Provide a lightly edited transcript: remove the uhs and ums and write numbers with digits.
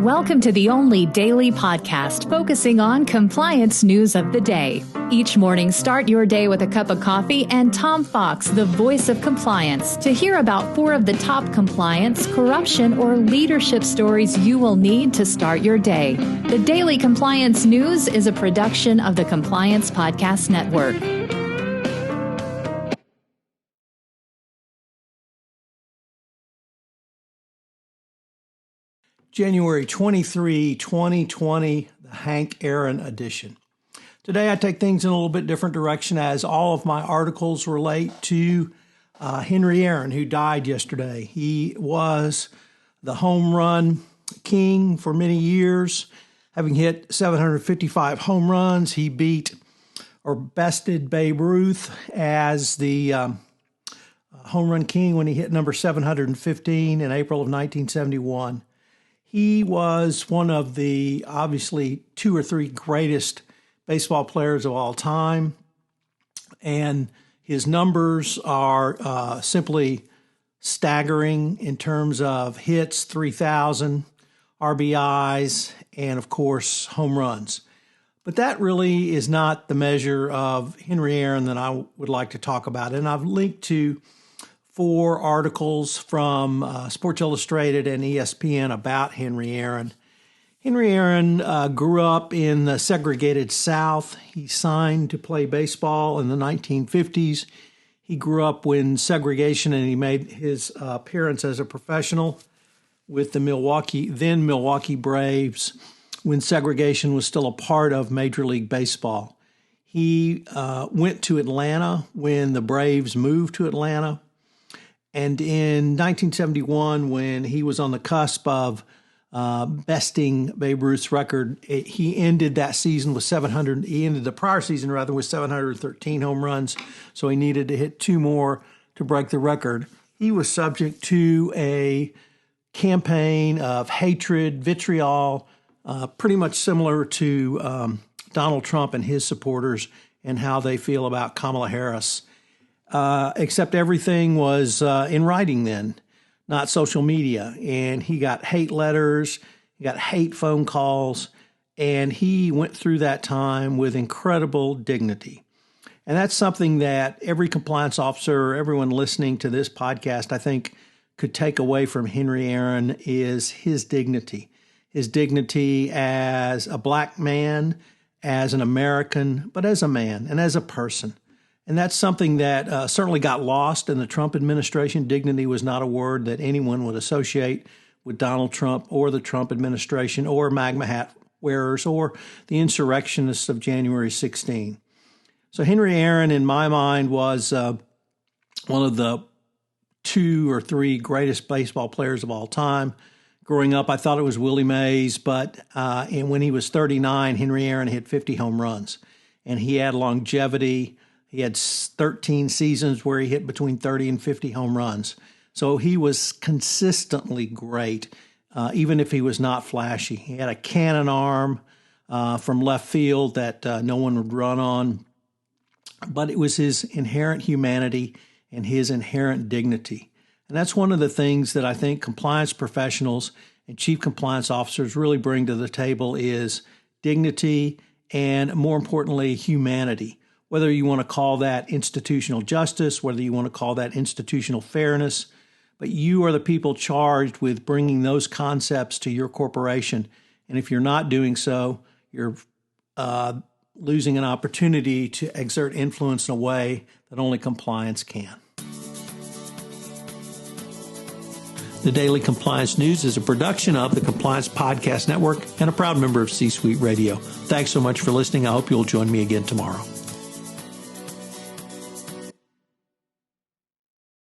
Welcome to the only daily podcast focusing on compliance news of the day. Each morning, start your day with a cup of coffee and Tom Fox, the voice of compliance, to hear about 4 of the top compliance, corruption, or leadership stories you will need to start your day. The Daily Compliance News is a production of the Compliance Podcast Network. January 23, 2020, the Hank Aaron edition. Today I take things in a little bit different direction as all of my articles relate to Henry Aaron, who died yesterday. He was the home run king for many years, having hit 755 home runs. He beat or bested Babe Ruth as the home run king when he hit number 715 in April of 1971. He was one of the, obviously, 2 or 3 greatest baseball players of all time. And his numbers are simply staggering in terms of hits, 3,000, RBIs, and, of course, home runs. But that really is not the measure of Henry Aaron that I would like to talk about. And I've linked to 4 articles from Sports Illustrated and ESPN about Henry Aaron. Henry Aaron grew up in the segregated South. He signed to play baseball in the 1950s. He grew up when segregation, and he made his appearance as a professional with the Milwaukee Braves when segregation was still a part of Major League Baseball. He went to Atlanta when the Braves moved to Atlanta. And in 1971, when he was on the cusp of besting Babe Ruth's record, he ended that season with 700. He ended the prior season with 713 home runs. So he needed to hit 2 more to break the record. He was subject to a campaign of hatred, vitriol, pretty much similar to Donald Trump and his supporters and how they feel about Kamala Harris. Except everything was in writing then, not social media. And he got hate letters, he got hate phone calls, and he went through that time with incredible dignity. And that's something that every compliance officer, everyone listening to this podcast, I think could take away from Henry Aaron is his dignity as a black man, as an American, but as a man and as a person. And that's something that certainly got lost in the Trump administration. Dignity was not a word that anyone would associate with Donald Trump or the Trump administration or MAGA hat wearers or the insurrectionists of January 16. So Henry Aaron, in my mind, was one of the 2 or 3 greatest baseball players of all time. Growing up, I thought it was Willie Mays, but when he was 39, Henry Aaron hit 50 home runs. And he had longevity. He had 13 seasons where he hit between 30 and 50 home runs. So he was consistently great, even if he was not flashy. He had a cannon arm from left field that no one would run on. But it was his inherent humanity and his inherent dignity. And that's one of the things that I think compliance professionals and chief compliance officers really bring to the table is dignity and, more importantly, humanity. Whether you want to call that institutional justice, whether you want to call that institutional fairness, but you are the people charged with bringing those concepts to your corporation. And if you're not doing so, you're losing an opportunity to exert influence in a way that only compliance can. The Daily Compliance News is a production of the Compliance Podcast Network and a proud member of C-Suite Radio. Thanks so much for listening. I hope you'll join me again tomorrow.